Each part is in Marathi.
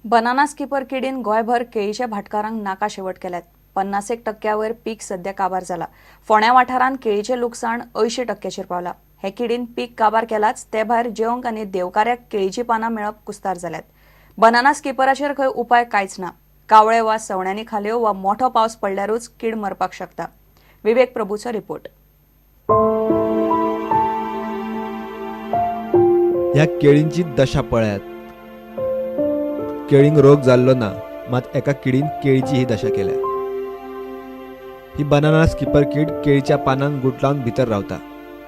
बनाना स्किपर किडीन गोयभर केळीच्या भाटकारांक नाका शेवट केल्यात। 50% वयर पीक सध्या काबार जाला। फोंड्या वाठारांत केळीचे लुकसाण 80%चेर पावला। हे किडीन पीक काबार केलाच ते भायर जेवंक आनी देवकार्याक केळीची पानां मेळप कुस्तार जाल्यात। बनाना स्किपराचेर खंय उपाय कांयच ना। कावळे वा सवण्यांनी खाल्यो वा मोठो पावस पडल्यारूच कीड मरपाक शकता। विवेक प्रभूचो रिपोर्ट। ह्या केळींची दशा पळयात। केळींक रोग जाल्लो ना, मात एका किडीन केळीची ही दशा केल्या। ही बनाना स्किपर कीड केळीच्या पानांक गुटलावन भितर रावता।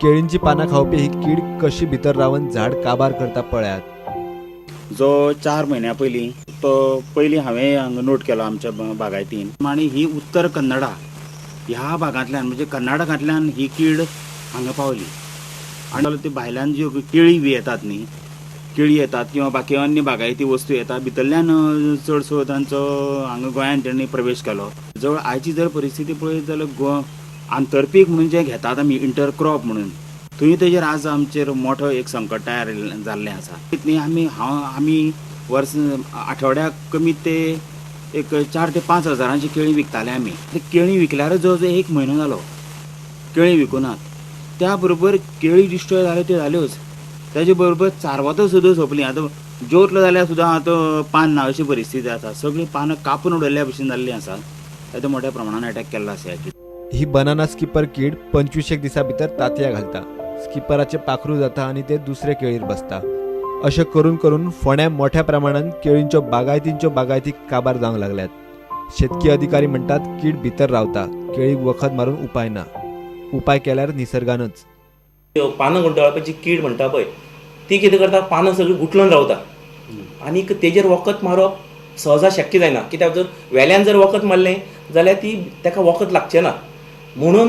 केळींची पानां खावपी ही कीड कशी भितर रावन झाड काबार करता पळयात। जो 4 महिन्या पयलीं तो पयलीं हांवें हांगा नोट केलो आमच्या बागायतीन आनी ही उत्तर कन्नडा ह्या भागांतल्यान म्हणजे कर्नाटकांतल्यान ही कीड हांगा पावली आनी ती भायल्यान ज्यो केळी बी येतात न्ही, केळी येतात किंवा बाकी अन्य बागायती वस्तू येतात भितरल्यान चडसो तांचो हांगा गोंयांत तेणी प्रवेश केलो। जवळ आयची जर परिस्थिती पळयत जाल्यार आंतरपीक म्हणून जे घेतात आमी इंटरक्रॉप म्हणून, थंय तेजेर आज आमचेर मोठो एक संकट तयार जाल्लें आसा। न्ही आमी वर्स आठवड्याक कमीत ते एक 4 ते 5 हजारांची केळी विकताले आमी। केळी विकल्यार जो 1 म्हयनो जालो केळी विकुनात। त्या बरोबर केळी डिस्ट्रॉय जाल्यो त्यो जाल्योच, त्याचे बरोबर चारवतो सुद्दां सोंपली। आतां जोतलो जाल्यार सुद्दां आतां पान ना अशी परिस्थिती आसा। सगळीं पानां कापून उडयल्ल्या भशेन जाल्लीं आसा। ताचो मोठ्या प्रमाणात अटॅक केल्लो आसा ह्या कीड। ही बनाना स्किपर कीड 25 दिसा भितर तांतयां घालता। स्किपराचे पाखरू जाता आनी ते दुसरे केळीर बसता। अशें करून करून फोंड्या मोठ्या प्रमाणात केळींच्यो बागायती काबार जावंक लागल्यात। शेतकी अधिकारी म्हणटात कीड भितर रावता, केळीक वखद मारून उपाय ना। उपाय केल्यार निसर्गानच। पानां गुंडाळपाची कीड म्हणटा पळय ती कितें करता, पानां सगळीं गुटलून रावता आनी तेजेर वखद मारप सहजा शक्य जायना। कित्याक जर वेल्यान जर वखद मारलें जाल्यार ताका वखद लागचें ना। म्हणून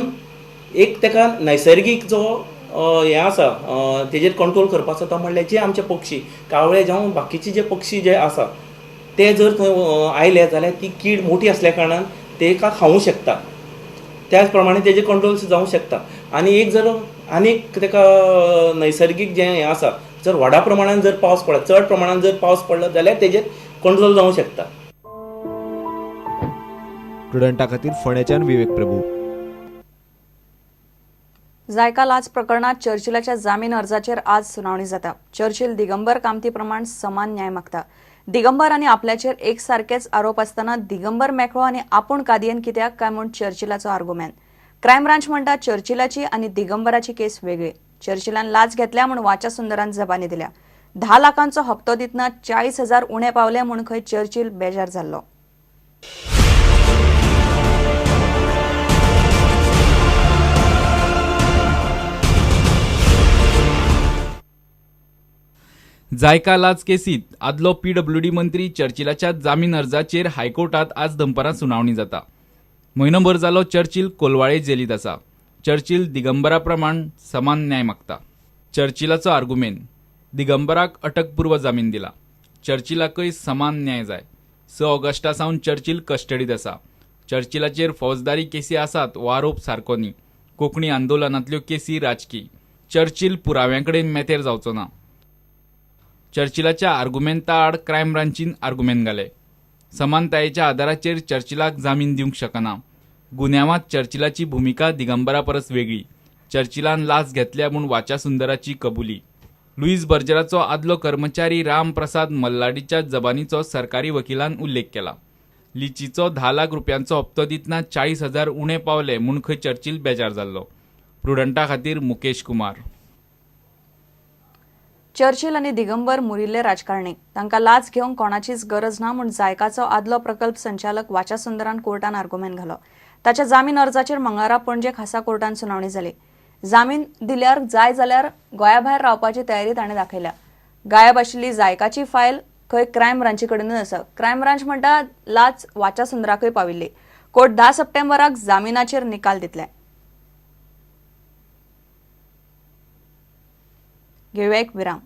एक ताका नैसर्गीक जो हें आसा तेजेर कंट्रोल करपाचो तो म्हणल्यार जे आमचे पक्षी कावळे जावं बाकीचे जे पक्षी जे आसा ते जर थंय आयले जाल्यार ती कीड मोठी आसल्या कारणान तेका खावूं शकता। त्याच प्रमाणे तेजेर कंट्रोल जावंक शकता। आनी एक जर आनीक ताका नैसर्गीक जें हें आसा, जर व्हडा प्रमाणान जर पावस पडलो, चड प्रमाणान जर पावस पडलो जाल्यार तेजेर कंट्रोल जावंक शकता। प्रुडंटा खातीर फोंड्याच्यान विवेक प्रभू। जायका लाच प्रकरणात चर्चिलाच्या जामीन अर्जाचेर आज सुनावणी जाता। चर्चिल दिगंबर कामती प्रमाण समान न्याय मागता। दिगंबर आनी आपल्याचेर एक सारकेच आरोप आसतना दिगंबर मेकळो आनी आपूण कादयेन कित्याक काय म्हूण चर्चिलाचो आर्ग्युमेंट। क्रायम ब्रांच म्हणटा चर्चिलाची आनी दिगंबराची केस वेगळी। चर्चिलान लाच घेतल्या म्हूण वाचा सुंदरान जबानी दिल्या। 10 लाखांचो हप्तो दितना 40,000 उणे पावले म्हूण खंय चर्चिल बेजार जाल्लो। जायका लाच केसीत आदलो PWD मंत्री चर्चिलाच्या जामीन अर्जाचेर हायकोर्टात आज दनपारां सुनावणी जाता। म्हयनोभर जालो चर्चिल कोलवाळे जेलीत आसा। चर्चिल दिगंबरा प्रमाण समान न्याय मागता। चर्चिलाचो आर्ग्युमेंट, दिगंबराक अटकपूर्व जामीन दिला। चर्चिलाकय समान न्याय जाय। 6 ऑगस्टा सावन चर्चिल कस्टडीत आसा। चर्चिलाचेर फौजदारी केसी आसात हो आरोप सारको न्ही। कोंकणी आंदोलनांतल्यो केसी राजकी। चर्चिल पुराव्यांकडेन मेतेर जावचो ना। चर्चिलाच्या आर्ग्युमेंटा आड क्रायम ब्रांचीन आर्ग्युमेंट घाले। समानतायेच्या आदाराचेर चर्चिलाक जामीन दिवंक शकना। गुन्यांवांत चर्चिलाची भुमिका दिगंबरा परस वेगळी। चर्चिलान लाच घेतल्या म्हूण वाचा सुंदराची कबुली। लुईस बर्जराचो आदलो कर्मचारी राम प्रसाद मल्लाडीच्या जबानीचो सरकारी वकिलान उल्लेख केला। लिचीचो 10 लाख रुपयांचो हप्तो दितना 40,000 उणे पावले म्हूण खंय चर्चिल बेजार जाल्लो। प्रुडंटा खातीर मुकेश कुमार। चर्चिल आनी दिगंबर मुरिल्ले राजकारणी, तांकां लाच घेवंक कोणाचीच गरज ना म्हूण जायकाचो आदलो प्रकल्प संचालक वाचा सुंदरान कोर्टान आर्ग्युमेंट घालो। ताच्या जामीन अर्जाचेर मंगळारा पणजे खासा कोर्टान सुनावणी जाली। जामीन दिल्यार जाय जाल्यार गोंया भायर रावपाची तयारी ताणें दाखयल्या। गायब आशिल्ली जायकाची फायल खंय क्रायम ब्रांची कडेनूच आसा। क्रायम ब्रांच म्हणटा लाच वाचा सुंदराकय पाविल्ली। कोर्ट 10 सप्टेंबराक जामीनाचेर निकाल दितले। घेवया एक विराम।